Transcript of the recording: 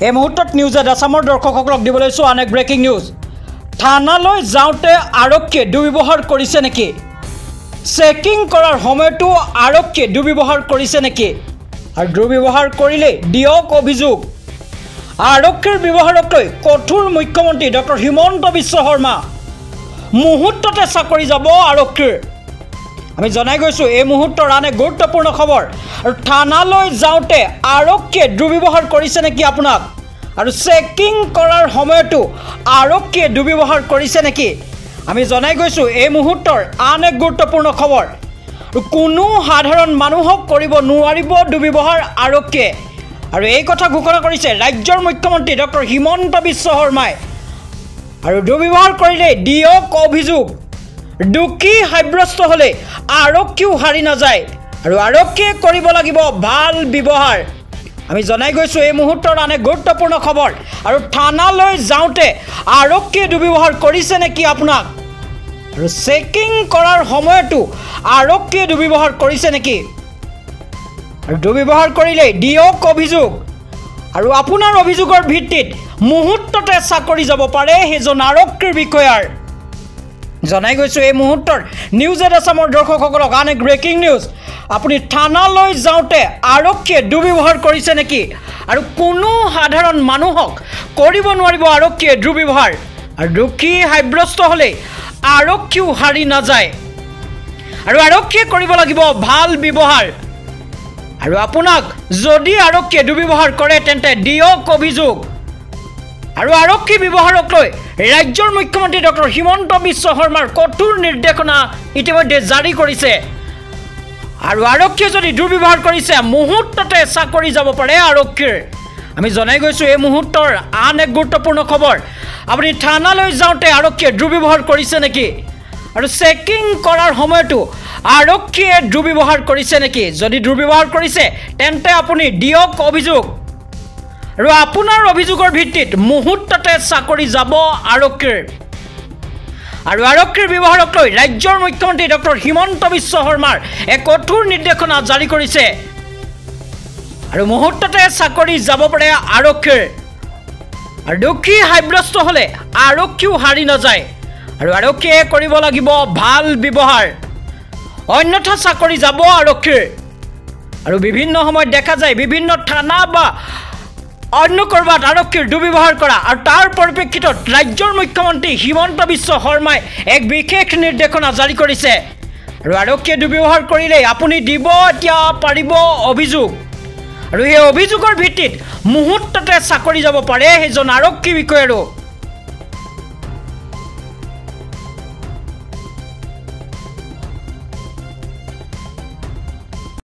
এই মুহূৰ্তত news at আছামৰ দৰ্শকসকলক দিবলৈ লৈছোঁ আন এক ব্ৰেকিং নিউজ। থানালৈ যাওঁতে আৰক্ষীয়ে দুৰ্ব্যৱহাৰ কৰিছে নেকি? চেকিং কৰাৰ সময়তো আৰক্ষীয়ে দুৰ্ব্যৱহাৰ কৰিছে নেকি? আৰু দুৰ্ব্যৱহাৰ কৰিলে দিয়ক অভিযোগ। আৰক্ষীৰ ব্যৱহাৰক লৈ কঠোৰ মুখ্যমন্ত্ৰী ডক্টৰ হিমন্ত বিশ্ব শৰ্মা। মুহূৰ্ততে চাকৰি যাব আৰক্ষীৰ। আমি জনাই গৈছোঁ এই মুহূৰ্তৰ আন এক গুৰুত্বপূৰ্ণ খবৰ। আৰু থানালৈ যাওঁতে আৰক্ষীয়ে দুৰ্ব্যৱহাৰ কৰিছে নেকি আপোনাক? আৰু চেকিং কৰাৰ সময়তো আৰক্ষীয়ে দুৰ্ব্যৱহাৰ কৰিছে নেকি? আমি জনাই গৈছোঁ এই মুহূৰ্তৰ আন এক গুৰুত্বপূৰ্ণ খবৰ। কোনো সাধাৰণ মানুহক কৰিব নোৱাৰিব দুৰ্ব্যৱহাৰ আৰক্ষীয়ে। আৰু এই কথা ঘোষণা কৰিছে ৰাজ্যৰ মুখ্যমন্ত্ৰী ডক্টৰ হিমন্ত বিশ্ব শৰ্মাই। আৰু দুৰ্ব্যৱহাৰ কৰিলে দিয়ক অভিযোগ। দোষী সাব্যস্ত হ'লে আৰক্ষীও হাৰি নাযায় আৰু আৰক্ষীয়ে কৰিব লাগিব ভাল ব্যৱহাৰ। আমি জনাই গৈছোঁ এই মুহূৰ্তৰ আন এক গুৰুত্বপূৰ্ণ খবৰ। আৰু থানালৈ যাওঁতে আৰক্ষীয়ে দুৰ্ব্যৱহাৰ কৰিছে নেকি আপোনাক? আৰু চেকিং কৰাৰ সময়তো আৰক্ষীয়ে দুৰ্ব্যৱহাৰ কৰিছে নেকি? আৰু দুৰ্ব্যৱহাৰ কৰিলে দিয়ক অভিযোগ। আৰু আপোনাৰ অভিযোগৰ ভিত্তিত মুহূৰ্ততে চাকৰি যাব পাৰে সেইজন আৰক্ষীৰ বিষয়াৰ। জনাই গৈছোঁ এই মুহূৰ্তৰ নিউজ এট আছামৰ দৰ্শকসকলক আন এক ব্ৰেকিং নিউজ। আপুনি থানালৈ যাওঁতে আৰক্ষীয়ে দুৰ্ব্যৱহাৰ কৰিছে নেকি? আৰু কোনো সাধাৰণ মানুহক কৰিব নোৱাৰিব আৰক্ষীয়ে দুৰ্ব্যৱহাৰ। আৰু দোষী সাব্যস্ত হ'লে আৰক্ষীও হাৰি নাযায় আৰু আৰক্ষীয়ে কৰিব লাগিব ভাল ব্যৱহাৰ। আৰু আপোনাক যদি আৰক্ষীয়ে দুৰ্ব্যৱহাৰ কৰে তেন্তে দিয়ক অভিযোগ। আৰু আৰক্ষী ব্যৱহাৰক লৈ ৰাজ্যৰ মুখ্যমন্ত্ৰী ডক্টৰ হিমন্ত বিশ্ব শৰ্মাৰ কঠোৰ নিৰ্দেশনা ইতিমধ্যে জাৰি কৰিছে। আৰু আৰক্ষীয়ে যদি দুৰ্ব্যৱহাৰ কৰিছে মুহূৰ্ততে চাকৰি যাব পাৰে আৰক্ষীৰ। আমি জনাই গৈছোঁ এই মুহূৰ্তৰ আন এক গুৰুত্বপূৰ্ণ খবৰ। আপুনি থানালৈ যাওঁতে আৰক্ষীয়ে দুৰ্ব্যৱহাৰ কৰিছে নেকি? আৰু চেকিং কৰাৰ সময়তো আৰক্ষীয়ে দুৰ্ব্যৱহাৰ কৰিছে নেকি? যদি দুৰ্ব্যৱহাৰ কৰিছে তেন্তে আপুনি দিয়ক অভিযোগ। আৰু আপোনাৰ অভিযোগৰ ভিত্তিত মুহূৰ্ততে চাকৰি যাব আৰক্ষীৰ। আৰু আৰক্ষীৰ ব্যৱহাৰক লৈ ৰাজ্যৰ মুখ্যমন্ত্ৰী ডক্টৰ হিমন্ত বিশ্ব শৰ্মাৰ এক কঠোৰ নিৰ্দেশনা জাৰি কৰিছে। আৰু মুহূৰ্ততে চাকৰি যাব পাৰে আৰক্ষীৰ। আৰু দোষী সাব্যস্ত হ'লে আৰক্ষীও হাৰি নাযায় আৰু আৰক্ষীয়ে কৰিব লাগিব ভাল ব্যৱহাৰ, অন্যথা চাকৰি যাব আৰক্ষীৰ। আৰু বিভিন্ন সময়ত দেখা যায় বিভিন্ন থানা বা অন্য ক'ৰবাত আৰক্ষীৰ দুৰ্ব্যৱহাৰ কৰা। আৰু তাৰ পৰিপ্ৰেক্ষিতত ৰাজ্যৰ মুখ্যমন্ত্ৰী হিমন্ত বিশ্ব শৰ্মাই এক বিশেষ নিৰ্দেশনা জাৰি কৰিছে। আৰু আৰক্ষীয়ে দুৰ্ব্যৱহাৰ কৰিলে আপুনি দিব এতিয়া পাৰিব অভিযোগ। আৰু সেই অভিযোগৰ ভিত্তিত মুহূৰ্ততে চাকৰি যাব পাৰে সেইজন আৰক্ষী বিষয়াৰো।